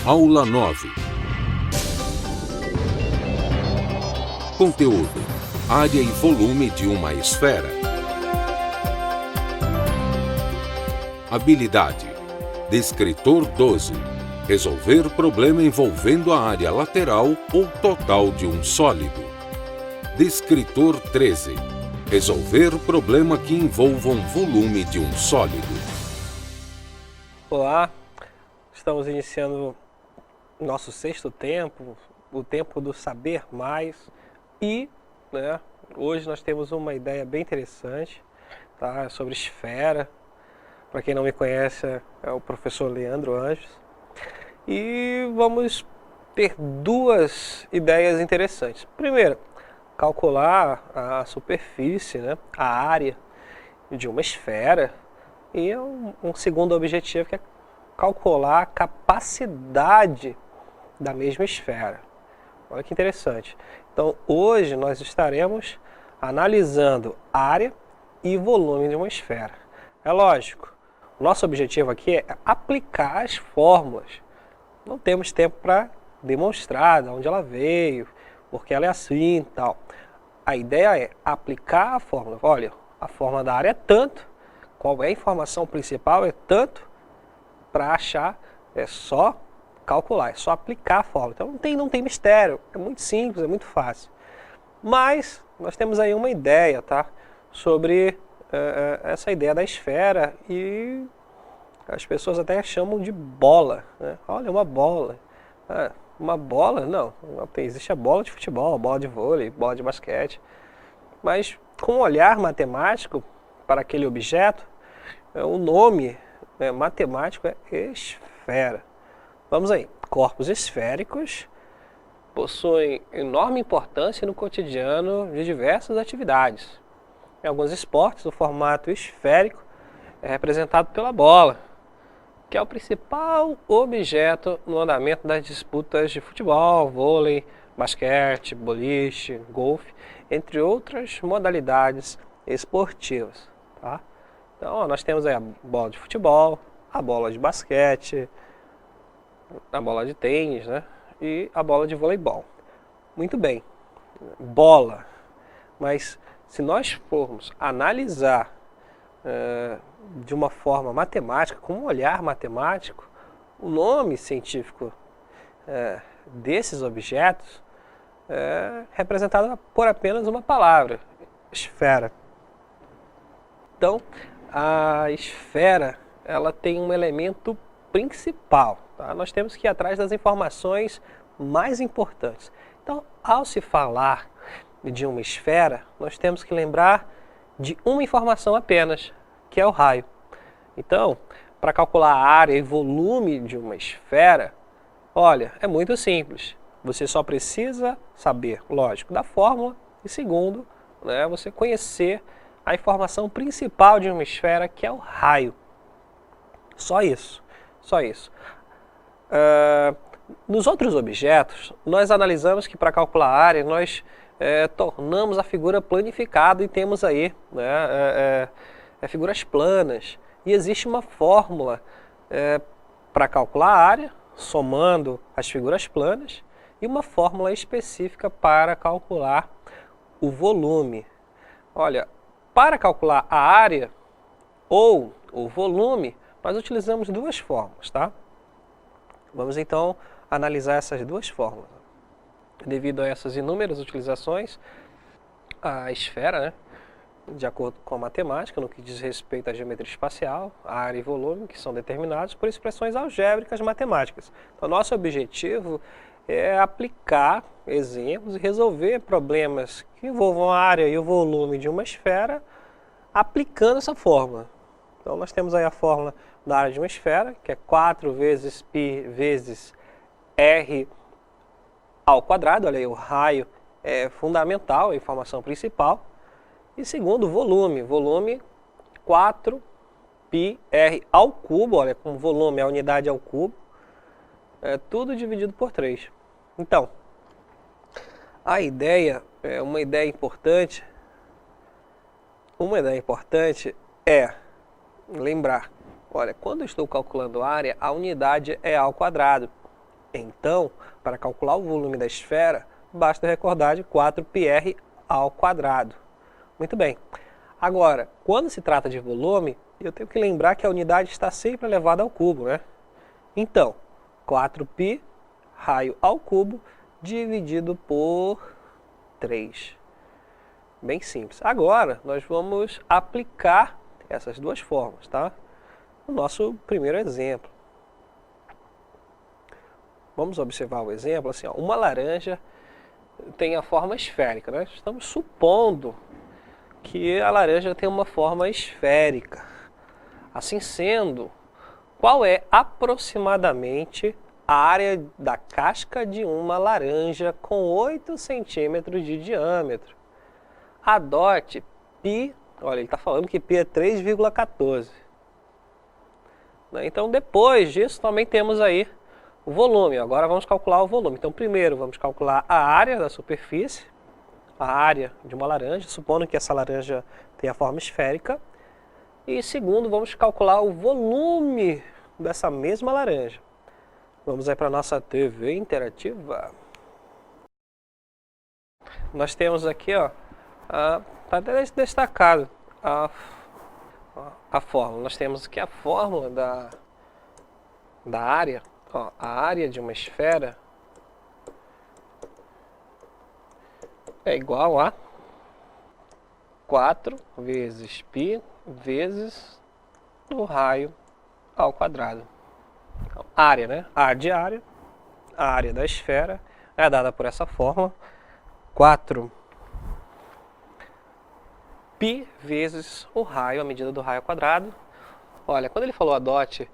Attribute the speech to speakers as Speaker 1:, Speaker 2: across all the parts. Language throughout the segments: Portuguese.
Speaker 1: Aula 9. Conteúdo: área e volume de uma esfera. Habilidade: Descritor 12. Resolver problema envolvendo a área lateral ou total de um sólido. Descritor 13. Resolver problema que envolva um volume de um sólido.
Speaker 2: Olá, estamos iniciando nosso sexto tempo, o tempo do saber mais, e hoje nós temos uma ideia bem interessante, tá, sobre esfera. Para quem não me conhece, é o professor Leandro Anjos, e vamos ter duas ideias interessantes. Primeiro, calcular a superfície, a área de uma esfera, e um segundo objetivo que é calcular a capacidade da mesma esfera. Olha que interessante. Então, hoje nós estaremos analisando área e volume de uma esfera. É lógico, o nosso objetivo aqui é aplicar as fórmulas. Não temos tempo para demonstrar de onde ela veio, porque ela é assim e tal. A ideia é aplicar a fórmula. Olha, a fórmula da área é tanto, qual é a informação principal é tanto, para achar é só calcular, é só aplicar a fórmula. Então não tem mistério, é muito simples, é muito fácil. Mas nós temos aí uma ideia, tá, sobre essa ideia da esfera, e as pessoas até chamam de bola, né? Olha, uma bola. Uma bola? Não, existe a bola de futebol, a bola de vôlei, bola de basquete. Mas com um olhar matemático para aquele objeto, o nome matemático é esfera. Vamos aí. Corpos esféricos possuem enorme importância no cotidiano de diversas atividades. Em alguns esportes, o formato esférico é representado pela bola, que é o principal objeto no andamento das disputas de futebol, vôlei, basquete, boliche, golfe, entre outras modalidades esportivas. Tá? Então, nós temos aí a bola de futebol, a bola de basquete, a bola de tênis, e a bola de voleibol. Muito bem, bola. Mas se nós formos analisar de uma forma matemática, com um olhar matemático, o nome científico desses objetos é representado por apenas uma palavra: esfera. Então, a esfera, ela tem um elemento principal. Tá? Nós temos que ir atrás das informações mais importantes. Então, ao se falar de uma esfera, nós temos que lembrar de uma informação apenas, que é o raio. Então, para calcular a área e volume de uma esfera, olha, é muito simples. Você só precisa saber, lógico, da fórmula, e segundo, você conhecer a informação principal de uma esfera, que é o raio. Só isso, só isso. Nos outros objetos, nós analisamos que para calcular a área, nós tornamos a figura planificada e temos aí figuras planas. E existe uma fórmula para calcular a área, somando as figuras planas, e uma fórmula específica para calcular o volume. Olha, para calcular a área ou o volume, nós utilizamos duas fórmulas, tá? Vamos então analisar essas duas fórmulas. Devido a essas inúmeras utilizações, a esfera, de acordo com a matemática, no que diz respeito à geometria espacial, a área e volume, que são determinados por expressões algébricas matemáticas. Então, nosso objetivo é aplicar exemplos e resolver problemas que envolvam a área e o volume de uma esfera aplicando essa fórmula. Então, nós temos aí a fórmula da área de uma esfera, que é 4 vezes π vezes r ao quadrado. Olha aí, o raio é fundamental, a informação principal. E segundo, o volume 4πr ao cubo. Olha, com volume, a unidade ao cubo, é tudo dividido por 3. Então, a ideia, uma ideia importante é lembrar, olha, quando eu estou calculando área, a unidade é ao quadrado. Então, para calcular o volume da esfera, basta recordar de 4πr ao quadrado. Muito bem. Agora, quando se trata de volume, eu tenho que lembrar que a unidade está sempre elevada ao cubo, né? Então, 4π raio ao cubo dividido por 3. Bem simples. Agora, nós vamos aplicar essas duas formas, tá? No nosso primeiro exemplo. Vamos observar o exemplo, assim, ó, uma laranja tem a forma esférica, né? Estamos supondo que a laranja tem uma forma esférica. Assim sendo, qual é aproximadamente a área da casca de uma laranja com 8 centímetros de diâmetro? Adote π, olha, ele está falando que π é 3,14. Então, depois disso, também temos aí o volume. Agora vamos calcular o volume. Então, primeiro vamos calcular a área da superfície, a área de uma laranja, supondo que essa laranja tenha forma esférica. E segundo, vamos calcular o volume dessa mesma laranja. Vamos aí para a nossa TV interativa. Nós temos aqui, ó, está destacado a fórmula. Nós temos aqui a fórmula da área. Ó, a área de uma esfera é igual a 4 vezes π vezes o raio ao quadrado. Então, área, né? A área da esfera é dada por essa fórmula, 4 π vezes o raio, a medida do raio ao quadrado. Olha, quando ele falou adote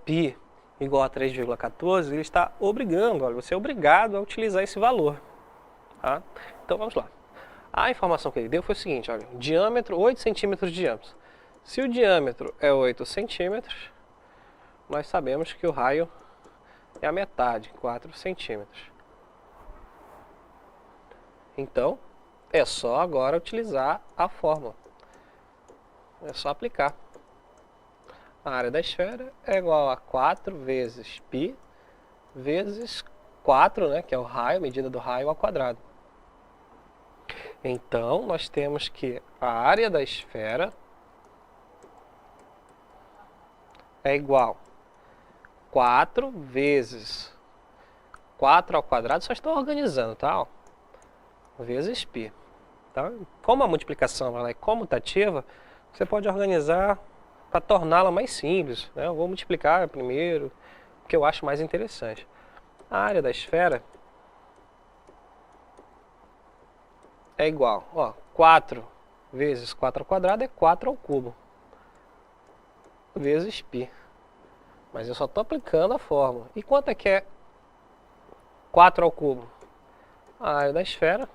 Speaker 2: π igual a 3,14, ele está obrigando, olha, você é obrigado a utilizar esse valor. Tá? Então vamos lá. A informação que ele deu foi o seguinte, olha, diâmetro 8 centímetros de diâmetro. Se o diâmetro é 8 centímetros, nós sabemos que o raio é a metade, 4 centímetros. Então, é só agora utilizar a fórmula. É só aplicar. A área da esfera é igual a 4 vezes π vezes 4, né, que é o raio, a medida do raio ao quadrado. Então, nós temos que a área da esfera é igual a 4 vezes 4 ao quadrado, só estou organizando, tá? Ó, vezes π. Tá? Como a multiplicação ela é comutativa, você pode organizar para torná-la mais simples, né? Eu vou multiplicar primeiro, o que eu acho mais interessante. A área da esfera é igual, ó, 4 vezes 4 ao quadrado é 4 ao cubo, vezes π. Mas eu só estou aplicando a fórmula. E quanto é que é 4 ao cubo? A área da esfera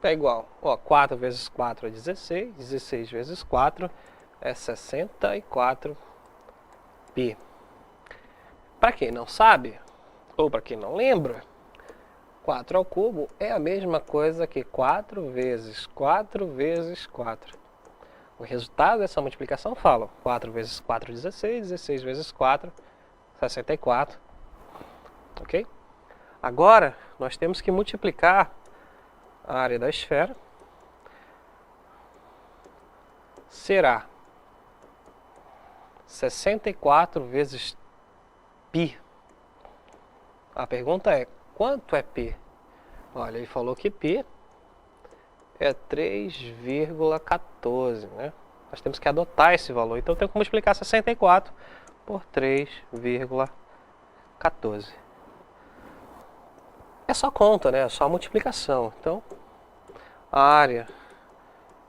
Speaker 2: é igual, ó, 4 vezes 4 é 16, 16 vezes 4 é 64 π. Para quem não sabe, ou para quem não lembra, 4 ao cubo é a mesma coisa que 4 vezes 4 vezes 4. O resultado dessa multiplicação fala 4 vezes 4, 16, 16 vezes 4, 64. Ok? Agora, nós temos que multiplicar a área da esfera. Será 64 vezes π. A pergunta é, quanto é π? Olha, ele falou que π é 3,14, né? Nós temos que adotar esse valor. Então, eu tenho que multiplicar 64 por 3,14. É só conta, né? É só multiplicação. Então, a área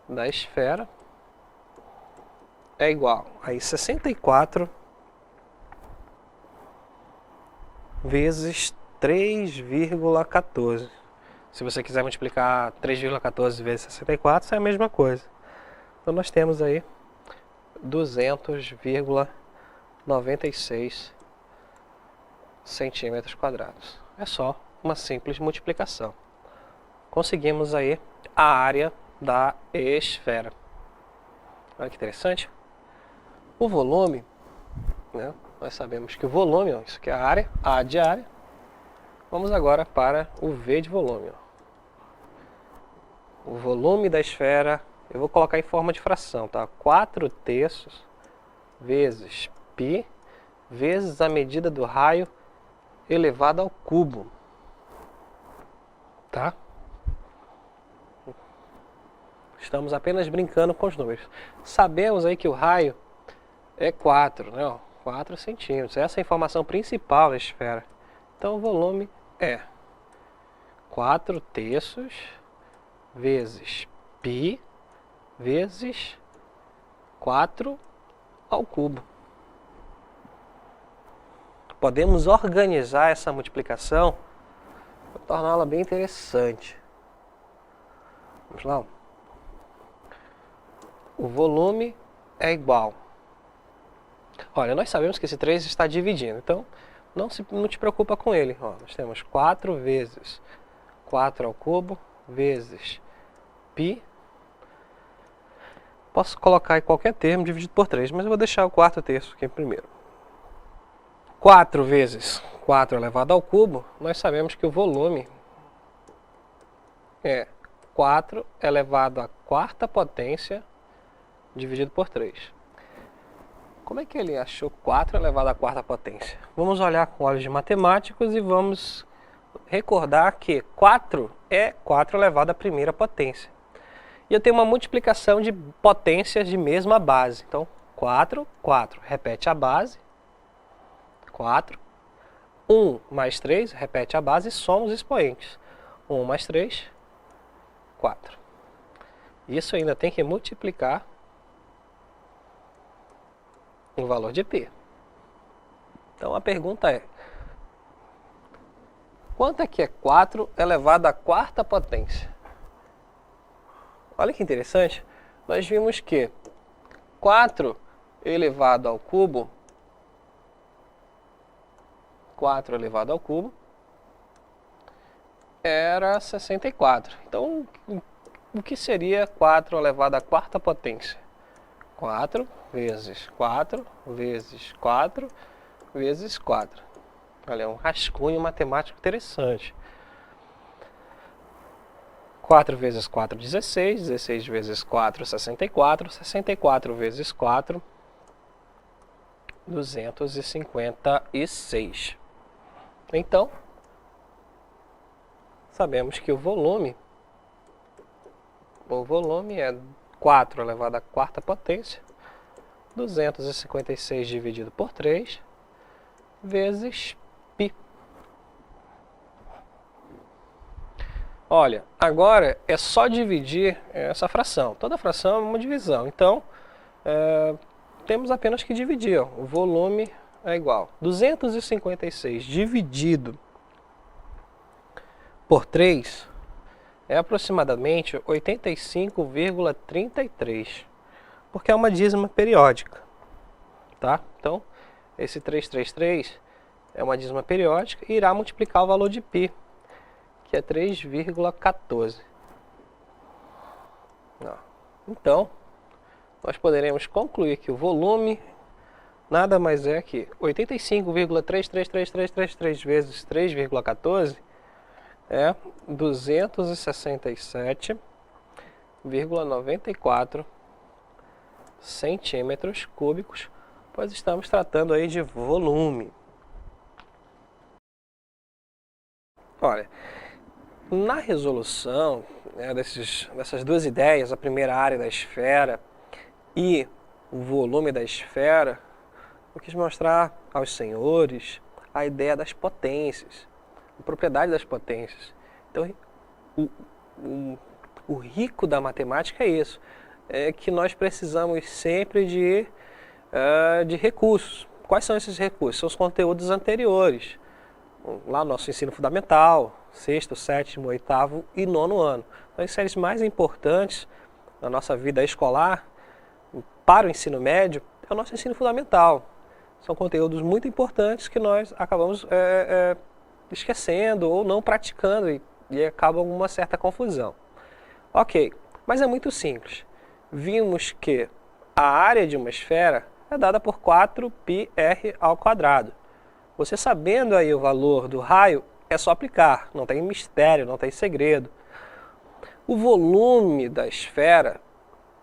Speaker 2: da esfera é igual a 64 vezes 3,14. Se você quiser multiplicar 3,14 vezes 64, isso é a mesma coisa. Então, nós temos aí 200,96 centímetros quadrados. É só uma simples multiplicação. Conseguimos aí a área da esfera. Olha que interessante. O volume, né, nós sabemos que o volume, ó, isso aqui é a área, A de área. Vamos agora para o V de volume. Ó. O volume da esfera, eu vou colocar em forma de fração, tá? 4/3 vezes π vezes a medida do raio elevado ao cubo. Tá? Estamos apenas brincando com os números. Sabemos aí que o raio é 4, né? Ó, 4 centímetros. Essa é a informação principal da esfera. Então o volume é 4/3 vezes π vezes 4 ao cubo. Podemos organizar essa multiplicação para torná-la bem interessante. Vamos lá. O volume é igual. Olha, nós sabemos que esse 3 está dividindo, então não te preocupa com ele. Ó, nós temos 4 vezes 4 ao cubo vezes π. Posso colocar em qualquer termo dividido por 3, mas eu vou deixar o 4/3 aqui primeiro. 4 vezes 4 elevado ao cubo, nós sabemos que o volume é 4 elevado à quarta potência dividido por 3. Como é que ele achou 4 elevado à quarta potência? Vamos olhar com olhos de matemáticos e vamos recordar que 4 é 4 elevado à primeira potência. E eu tenho uma multiplicação de potências de mesma base. Então, 4, 4, repete a base. 4. 1 mais 3, repete a base e soma os expoentes. 1 mais 3, 4. Isso ainda tem que multiplicar o valor de π. Então a pergunta é: quanto é que é 4 elevado à quarta potência? Olha que interessante. Nós vimos que 4 elevado ao cubo, 4 elevado ao cubo, era 64. Então, o que seria 4 elevado à quarta potência? 4 vezes 4 vezes 4 vezes 4. Olha, é um rascunho matemático interessante. 4 vezes 4, 16. 16 vezes 4, 64. 64 vezes 4, 256. Então, sabemos que o volume é 4 elevado à quarta potência, 256 dividido por 3, vezes π. Olha, agora é só dividir essa fração. Toda fração é uma divisão. Então, temos apenas que dividir. Ó. O volume é igual. 256 dividido por 3 é aproximadamente 85,33. Porque é uma dízima periódica. Tá? Então, esse 333 é uma dízima periódica e irá multiplicar o valor de π, que é 3,14. Então, nós poderemos concluir que o volume nada mais é que 85,333333 vezes 3,14 é 267,94 centímetros cúbicos, pois estamos tratando aí de volume. Olha, na resolução dessas duas ideias, a primeira área da esfera e o volume da esfera, eu quis mostrar aos senhores a ideia das potências, a propriedade das potências. Então, o rico da matemática é isso, é que nós precisamos sempre de recursos. Quais são esses recursos? São os conteúdos anteriores, lá no nosso ensino fundamental, 6º, 7º, 8º e 9º ano. Então, as séries mais importantes da nossa vida escolar para o ensino médio é o nosso ensino fundamental. São conteúdos muito importantes que nós acabamos esquecendo ou não praticando e acaba uma certa confusão. Ok, mas é muito simples. Vimos que a área de uma esfera é dada por 4πr ao quadrado. Você sabendo aí o valor do raio, é só aplicar, não tem mistério, não tem segredo. O volume da esfera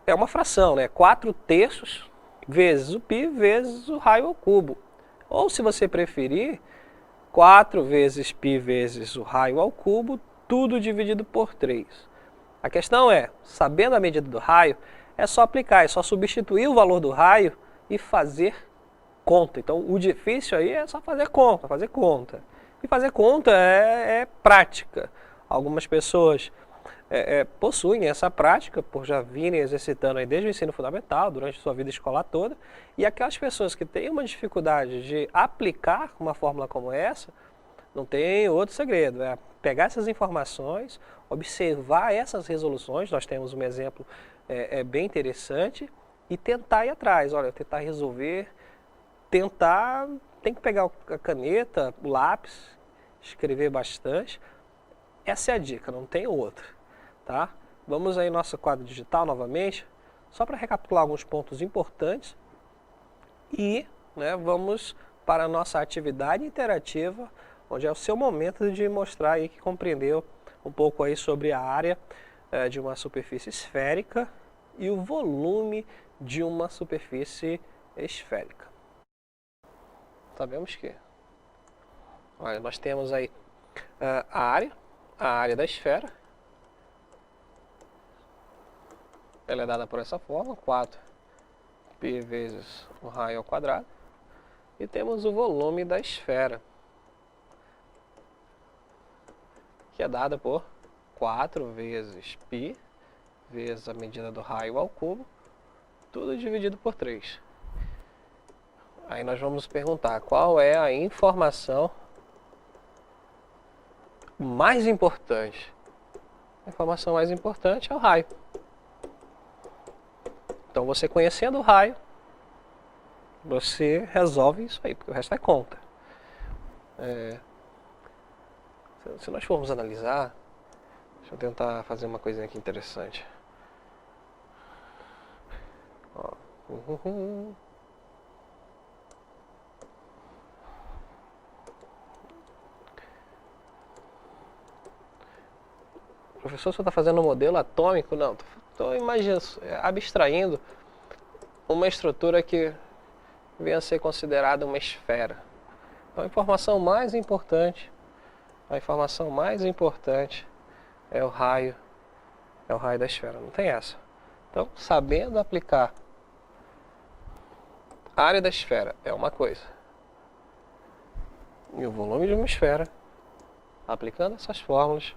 Speaker 2: é uma fração, né? 4/3 vezes o π vezes o raio ao cubo. Ou, se você preferir, 4 vezes π vezes o raio ao cubo, tudo dividido por 3. A questão é, sabendo a medida do raio, é só aplicar, é só substituir o valor do raio e fazer conta. Então, o difícil aí é só fazer conta, fazer conta. E fazer conta é prática. Algumas pessoas possuem essa prática por já virem exercitando aí desde o ensino fundamental, durante sua vida escolar toda. E aquelas pessoas que têm uma dificuldade de aplicar uma fórmula como essa, não tem outro segredo, é pegar essas informações, observar essas resoluções, nós temos um exemplo bem interessante, e tentar ir atrás, olha, tentar resolver, tem que pegar a caneta, o lápis, escrever bastante. Essa é a dica, não tem outra, tá? Vamos aí no nosso quadro digital novamente, só para recapitular alguns pontos importantes e vamos para a nossa atividade interativa, onde é o seu momento de mostrar aí que compreendeu um pouco aí sobre a área de uma superfície esférica e o volume de uma superfície esférica. Sabemos que, olha, nós temos aí a área da esfera, ela é dada por essa forma, 4π vezes o raio ao quadrado, e temos o volume da esfera, que é dada por 4 vezes π vezes a medida do raio ao cubo, tudo dividido por 3. Aí nós vamos perguntar qual é a informação mais importante. A informação mais importante é o raio. Então, você conhecendo o raio, você resolve isso aí, porque o resto é conta. Se nós formos analisar, deixa eu tentar fazer uma coisinha aqui interessante. Ó. Professor, você está fazendo um modelo atômico? Não, estou abstraindo uma estrutura que venha a ser considerada uma esfera. Então, a informação mais importante é o raio da esfera, não tem essa. Então, sabendo aplicar a área da esfera é uma coisa, e o volume de uma esfera, aplicando essas fórmulas,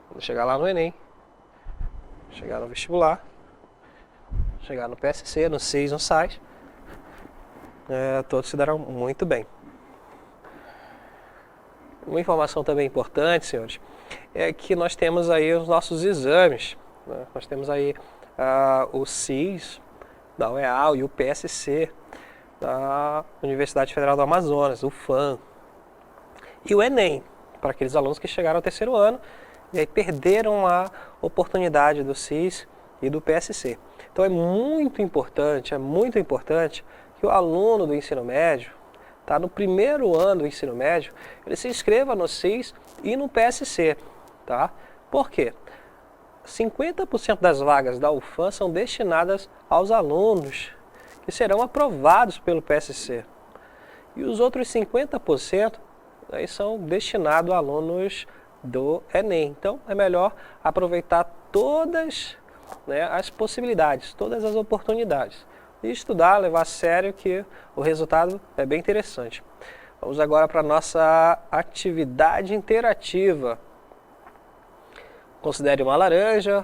Speaker 2: quando chegar lá no Enem, chegar no vestibular, chegar no PSC, no SIS, no SAIS, todos se darão muito bem. Uma informação também importante, senhores, é que nós temos aí os nossos exames, né? Nós temos aí o SIS da UEAL e o PSC da Universidade Federal do Amazonas, o FAM, e o Enem, para aqueles alunos que chegaram ao 3º ano e aí perderam a oportunidade do SIS e do PSC. Então é muito importante que o aluno do ensino médio, no primeiro ano do ensino médio, ele se inscreva no SIS e no PSC, tá? Por quê? 50% das vagas da UFAM são destinadas aos alunos que serão aprovados pelo PSC. E os outros 50% aí são destinados a alunos do Enem. Então, é melhor aproveitar todas as possibilidades, todas as oportunidades. E estudar, levar a sério, que o resultado é bem interessante. Vamos agora para a nossa atividade interativa. Considere uma laranja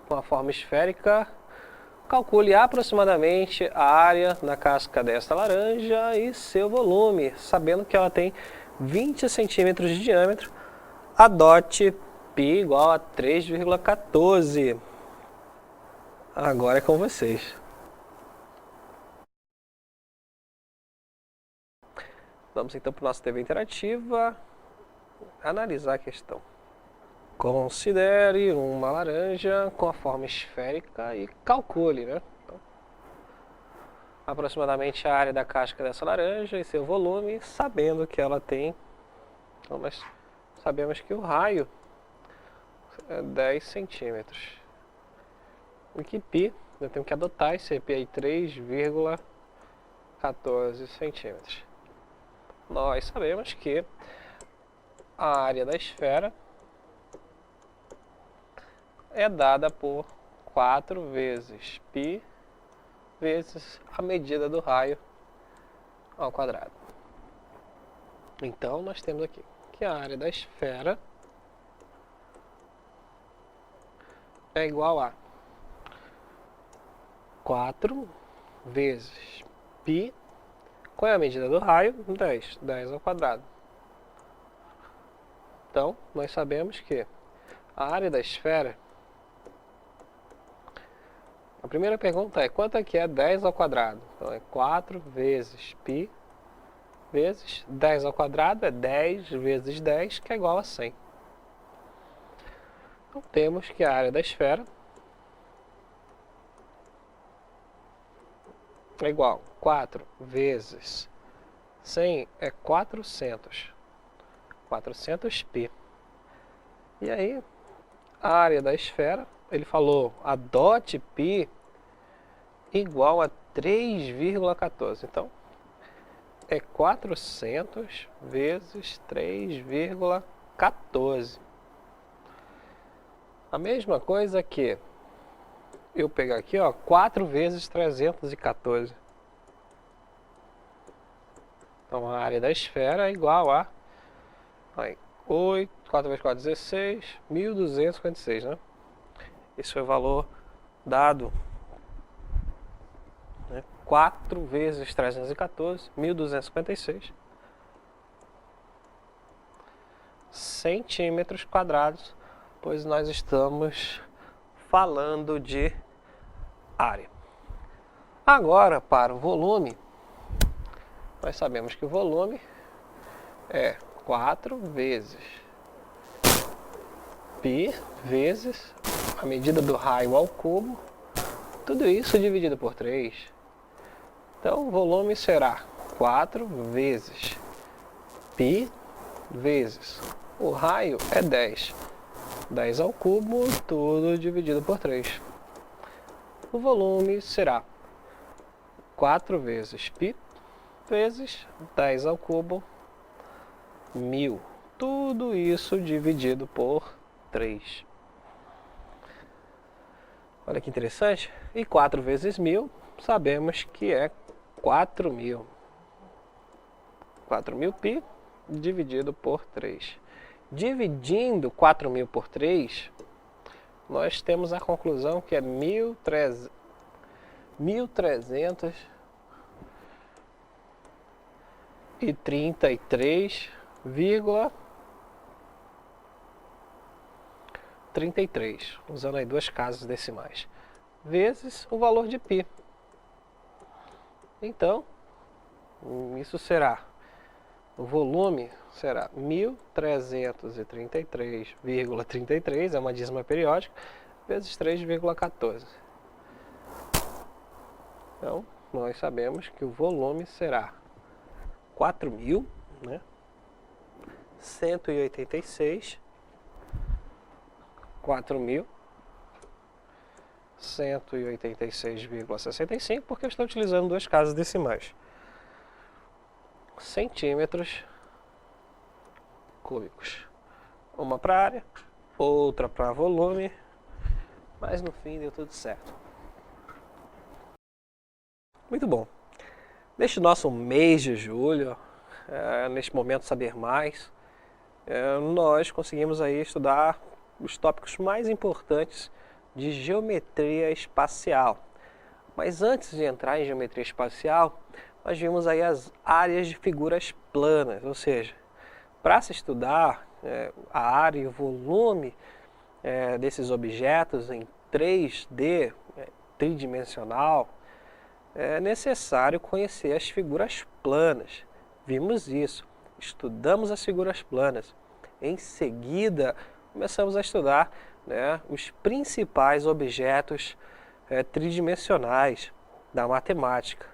Speaker 2: com a forma esférica. Calcule aproximadamente a área na casca desta laranja e seu volume, sabendo que ela tem 20 centímetros de diâmetro. Adote π igual a 3,14. Agora é com vocês. Vamos então para o nosso TV interativa, analisar a questão. Considere uma laranja com a forma esférica e calcule, né? Então, aproximadamente a área da casca dessa laranja e seu volume, sabendo que ela tem, então nós sabemos que o raio é 10 centímetros. E que π, eu tenho que adotar esse π aí, 3,14 centímetros. Nós sabemos que a área da esfera é dada por 4 vezes π vezes a medida do raio ao quadrado. Então, nós temos aqui que a área da esfera é igual a 4 vezes π, qual é a medida do raio? 10, 10 ao quadrado. Então, nós sabemos que a área da esfera, a primeira pergunta é, quanto é que é 10 ao quadrado? Então, é 4 vezes π vezes 10 ao quadrado, é 10 vezes 10, que é igual a 100. Então, temos que a área da esfera é igual a 4 vezes 100 é 400. 400π. E aí, a área da esfera, ele falou, adote π igual a 3,14. Então, é 400 vezes 3,14. A mesma coisa que eu pegar aqui, ó, 4 vezes 314. Então, a área da esfera é igual a 8, 4 vezes 4, 16, 1.256, né? Esse foi o valor dado, né? 4 vezes 314, 1.256 centímetros quadrados, pois nós estamos falando de área. Agora, para o volume, nós sabemos que o volume é 4 vezes π vezes a medida do raio ao cubo, tudo isso dividido por 3. Então, o volume será 4 vezes π vezes o raio é 10. 10 ao cubo, tudo dividido por 3. O volume será 4 vezes π vezes 10 ao cubo, 1000. Tudo isso dividido por 3. Olha que interessante. E 4 vezes 1000, sabemos que é 4.000. 4.000π dividido por 3. Dividindo 4.000 por 3, nós temos a conclusão que é 1.333,33, usando aí duas casas decimais, vezes o valor de π. Então, isso será, o volume será 1.333,33, é uma dízima periódica, vezes 3,14. Então, nós sabemos que o volume será 4.000, né? 186, 4.186,65, porque eu estou utilizando duas casas decimais. Centímetros cúbicos. Uma para área, outra para volume, mas no fim deu tudo certo. Muito bom. Neste nosso mês de julho, neste momento Saber Mais, nós conseguimos aí estudar os tópicos mais importantes de geometria espacial. Mas antes de entrar em geometria espacial, nós vimos aí as áreas de figuras planas, ou seja, para se estudar a área e o volume desses objetos em 3D, tridimensional, é necessário conhecer as figuras planas. Vimos isso, estudamos as figuras planas. Em seguida, começamos a estudar, né, os principais objetos tridimensionais da matemática.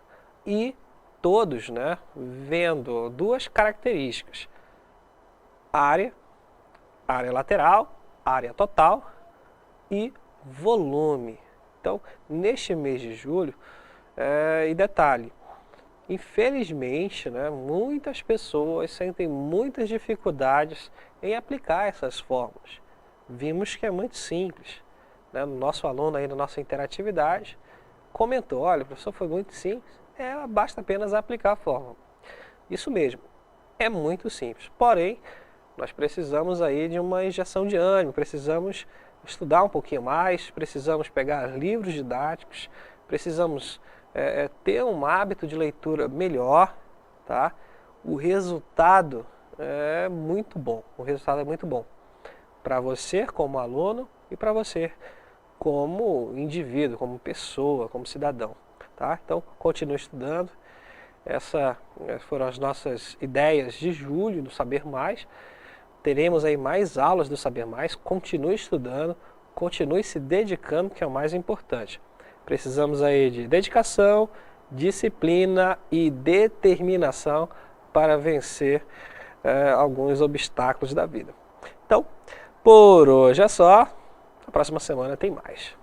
Speaker 2: e todos, né, vendo duas características: área lateral, área total e volume. Então, neste mês de julho, e detalhe, infelizmente, né, muitas pessoas sentem muitas dificuldades em aplicar essas fórmulas. Vimos que é muito simples, né? O nosso aluno aí na nossa interatividade comentou: olha, professor, foi muito simples, basta apenas aplicar a fórmula. Isso mesmo, é muito simples, porém, nós precisamos aí de uma injeção de ânimo, precisamos estudar um pouquinho mais, precisamos pegar livros didáticos, precisamos ter um hábito de leitura melhor, tá? O resultado é muito bom, para você como aluno e para você como indivíduo, como pessoa, como cidadão, tá? Então, continue estudando. Essas foram as nossas ideias de julho do Saber Mais. Teremos aí mais aulas do Saber Mais. Continue estudando, continue se dedicando, que é o mais importante. Precisamos aí de dedicação, disciplina e determinação para vencer alguns obstáculos da vida. Então, por hoje é só. Na próxima semana tem mais.